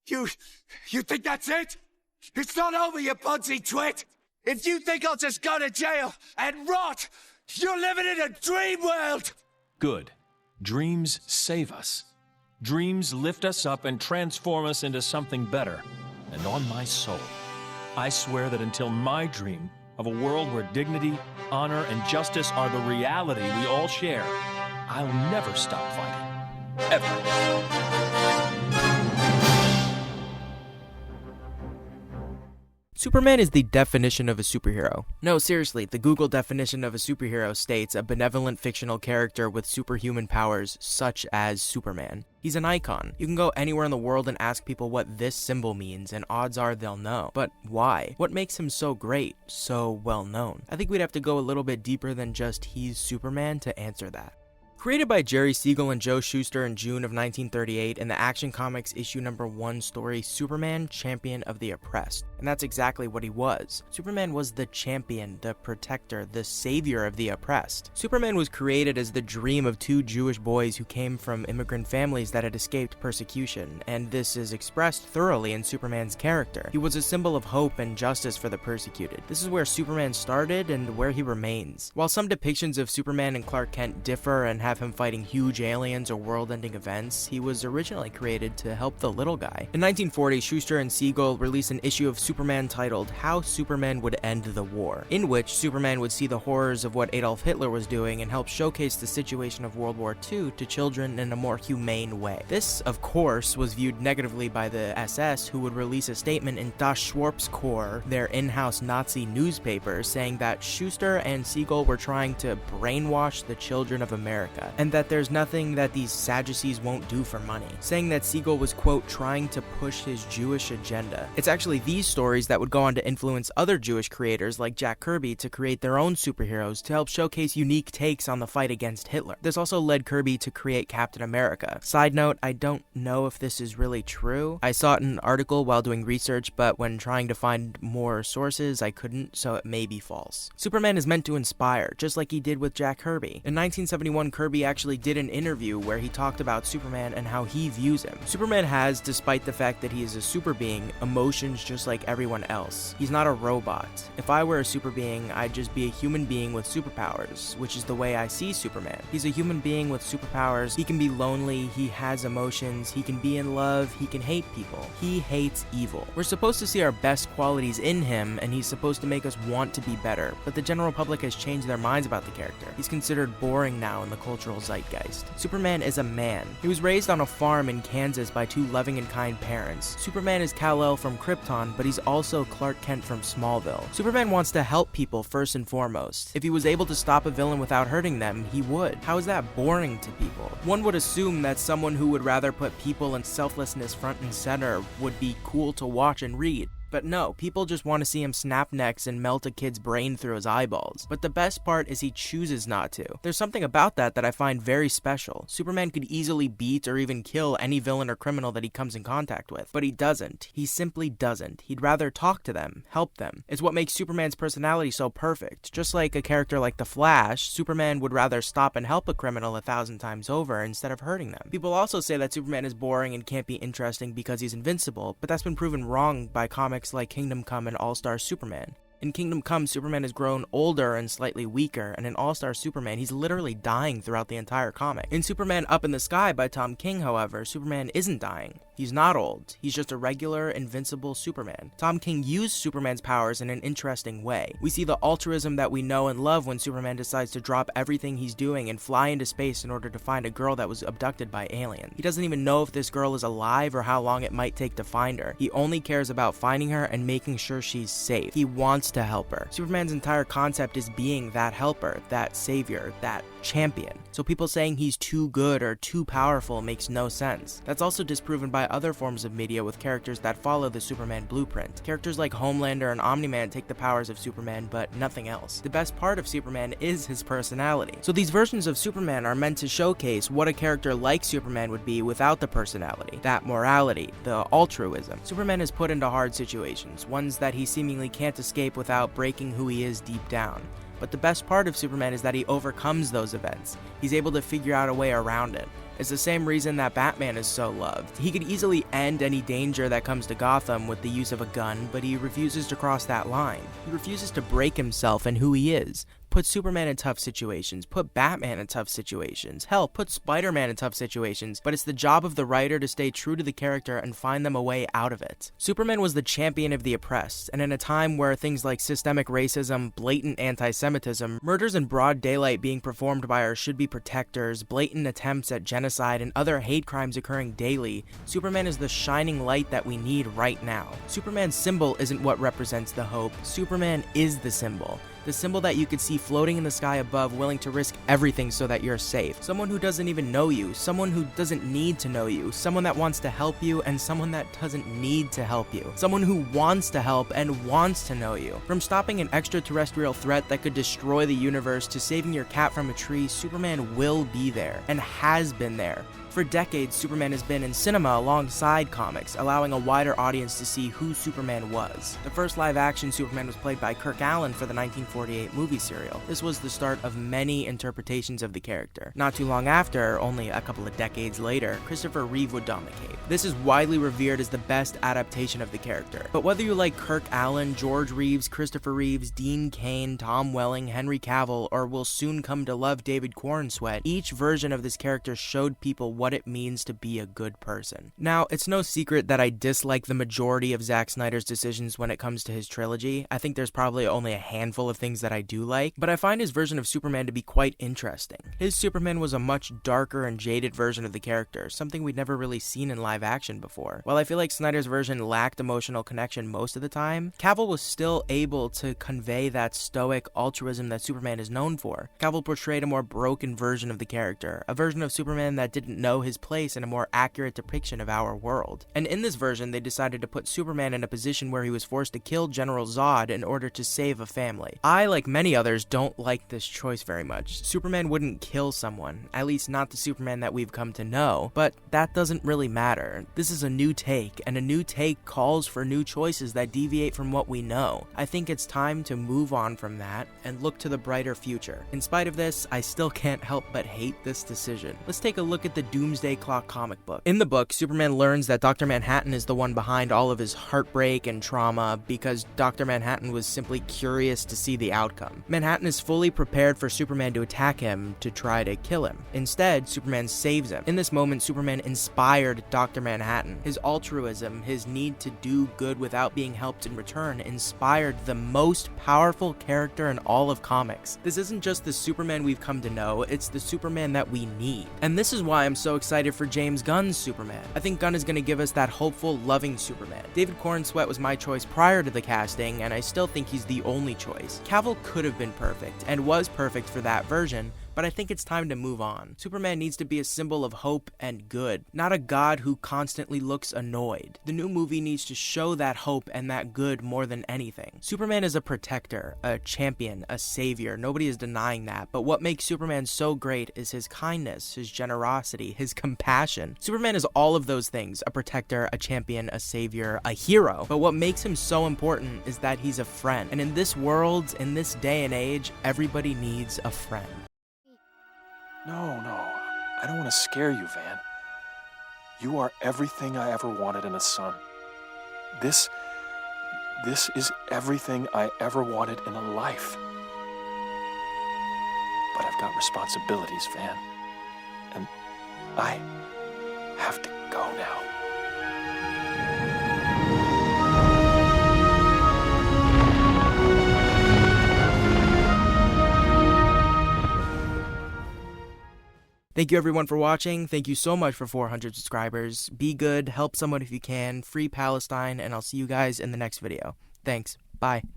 You think that's it? It's not over, you punsy twit! If you think I'll just go to jail and rot, you're living in a dream world! Good. Dreams save us. Dreams lift us up and transform us into something better. And on my soul, I swear that until my dream of a world where dignity, honor, and justice are the reality we all share, I'll never stop fighting. Ever. Superman is the definition of a superhero. No, seriously, the Google definition of a superhero states a benevolent fictional character with superhuman powers, such as Superman. He's an icon. You can go anywhere in the world and ask people what this symbol means, and odds are they'll know. But why? What makes him so great, so well known? I think we'd have to go a little bit deeper than just he's Superman to answer that. Created by Jerry Siegel and Joe Shuster in June of 1938 in the Action Comics issue number 1 story, Superman, Champion of the Oppressed. And that's exactly what he was. Superman was the champion, the protector, the savior of the oppressed. Superman was created as the dream of 2 Jewish boys who came from immigrant families that had escaped persecution, and this is expressed thoroughly in Superman's character. He was a symbol of hope and justice for the persecuted. This is where Superman started and where he remains. While some depictions of Superman and Clark Kent differ and have him fighting huge aliens or world-ending events, he was originally created to help the little guy. In 1940, Shuster and Siegel released an issue of Superman titled How Superman Would End the War, in which Superman would see the horrors of what Adolf Hitler was doing and help showcase the situation of World War II to children in a more humane way. This, of course, was viewed negatively by the SS, who would release a statement in Das Schwarzkorps, their in-house Nazi newspaper, saying that Shuster and Siegel were trying to brainwash the children of America, and that there's nothing that these Sadducees won't do for money, saying that Siegel was, quote, trying to push his Jewish agenda. It's actually these stories that would go on to influence other Jewish creators like Jack Kirby to create their own superheroes to help showcase unique takes on the fight against Hitler. This also led Kirby to create Captain America. Side note, I don't know if this is really true. I saw it in an article while doing research, but when trying to find more sources, I couldn't, so it may be false. Superman is meant to inspire, just like he did with Jack Kirby. In 1971, Kirby actually did an interview where he talked about Superman and how he views him. Superman has, despite the fact that he is a super being, emotions just like everyone else. He's not a robot. If I were a super being, I'd just be a human being with superpowers, which is the way I see Superman. He's a human being with superpowers. He can be lonely, he has emotions, he can be in love, he can hate people. He hates evil. We're supposed to see our best qualities in him, and he's supposed to make us want to be better, but the general public has changed their minds about the character. He's considered boring now in the cultural zeitgeist. Superman is a man. He was raised on a farm in Kansas by 2 loving and kind parents. Superman is Kal-El from Krypton, but he's also Clark Kent from Smallville. Superman wants to help people first and foremost. If he was able to stop a villain without hurting them, he would. How is that boring to people? One would assume that someone who would rather put people and selflessness front and center would be cool to watch and read. But no, people just want to see him snap necks and melt a kid's brain through his eyeballs. But the best part is he chooses not to. There's something about that I find very special. Superman could easily beat or even kill any villain or criminal that he comes in contact with. But he doesn't. He simply doesn't. He'd rather talk to them, help them. It's what makes Superman's personality so perfect. Just like a character like the Flash, Superman would rather stop and help a criminal 1,000 times over instead of hurting them. People also say that Superman is boring and can't be interesting because he's invincible, but that's been proven wrong by comics like Kingdom Come and All-Star Superman. In Kingdom Come, Superman has grown older and slightly weaker, and in All-Star Superman, he's literally dying throughout the entire comic. In Superman Up in the Sky by Tom King, however, Superman isn't dying. He's not old. He's just a regular, invincible Superman. Tom King used Superman's powers in an interesting way. We see the altruism that we know and love when Superman decides to drop everything he's doing and fly into space in order to find a girl that was abducted by aliens. He doesn't even know if this girl is alive or how long it might take to find her. He only cares about finding her and making sure she's safe. He wants to help her. Superman's entire concept is being that helper, that savior, that champion. So people saying he's too good or too powerful makes no sense. That's also disproven by other forms of media with characters that follow the Superman blueprint. Characters like Homelander and Omni-Man take the powers of Superman, but nothing else. The best part of Superman is his personality. So these versions of Superman are meant to showcase what a character like Superman would be without the personality, that morality, the altruism. Superman is put into hard situations, ones that he seemingly can't escape without breaking who he is deep down. But the best part of Superman is that he overcomes those events. He's able to figure out a way around it. It's the same reason that Batman is so loved. He could easily end any danger that comes to Gotham with the use of a gun, but he refuses to cross that line. He refuses to break himself and who he is. Put Superman in tough situations, put Batman in tough situations, hell, put Spider-Man in tough situations, but it's the job of the writer to stay true to the character and find them a way out of it. Superman was the champion of the oppressed, and in a time where things like systemic racism, blatant anti-Semitism, murders in broad daylight being performed by our should-be protectors, blatant attempts at genocide, and other hate crimes occurring daily, Superman is the shining light that we need right now. Superman's symbol isn't what represents the hope, Superman is the symbol. The symbol that you could see floating in the sky above, willing to risk everything so that you're safe. Someone who doesn't even know you, someone who doesn't need to know you, someone that wants to help you and someone that doesn't need to help you. Someone who wants to help and wants to know you. From stopping an extraterrestrial threat that could destroy the universe to saving your cat from a tree, Superman will be there, and has been there. For decades, Superman has been in cinema alongside comics, allowing a wider audience to see who Superman was. The first live-action Superman was played by Kirk Alyn for the 1948 movie serial. This was the start of many interpretations of the character. Not too long after, only a couple of decades later, Christopher Reeve would don the cape. This is widely revered as the best adaptation of the character. But whether you like Kirk Alyn, George Reeves, Christopher Reeves, Dean Cain, Tom Welling, Henry Cavill, or will soon come to love David Corenswet, each version of this character showed people what it means to be a good person. Now, it's no secret that I dislike the majority of Zack Snyder's decisions when it comes to his trilogy. I think there's probably only a handful of things that I do like, but I find his version of Superman to be quite interesting. His Superman was a much darker and jaded version of the character, something we'd never really seen in live action before. While I feel like Snyder's version lacked emotional connection most of the time, Cavill was still able to convey that stoic altruism that Superman is known for. Cavill portrayed a more broken version of the character, a version of Superman that didn't know his place in a more accurate depiction of our world. And in this version, they decided to put Superman in a position where he was forced to kill General Zod in order to save a family. I, like many others, don't like this choice very much. Superman wouldn't kill someone, at least not the Superman that we've come to know, but that doesn't really matter. This is a new take, and a new take calls for new choices that deviate from what we know. I think it's time to move on from that and look to the brighter future. In spite of this, I still can't help but hate this decision. Let's take a look at the Doomsday Clock comic book. In the book, Superman learns that Dr. Manhattan is the one behind all of his heartbreak and trauma because Dr. Manhattan was simply curious to see the outcome. Manhattan is fully prepared for Superman to attack him to try to kill him. Instead, Superman saves him. In this moment, Superman inspired Dr. Manhattan. His altruism, his need to do good without being helped in return, inspired the most powerful character in all of comics. This isn't just the Superman we've come to know, it's the Superman that we need. And this is why I'm so excited for James Gunn's Superman. I think Gunn is going to give us that hopeful, loving Superman. David Corenswet was my choice prior to the casting, and I still think he's the only choice. Cavill could have been perfect, and was perfect for that version, but I think it's time to move on. Superman needs to be a symbol of hope and good, not a god who constantly looks annoyed. The new movie needs to show that hope and that good more than anything. Superman is a protector, a champion, a savior. Nobody is denying that, but what makes Superman so great is his kindness, his generosity, his compassion. Superman is all of those things, a protector, a champion, a savior, a hero. But what makes him so important is that he's a friend. And in this world, in this day and age, everybody needs a friend. No, I don't want to scare you, Van. You are everything I ever wanted in a son. This is everything I ever wanted in a life. But I've got responsibilities, Van. And I have to go now. Thank you everyone for watching. Thank you so much for 400 subscribers. Be good, help someone if you can, free Palestine, and I'll see you guys in the next video. Thanks. Bye.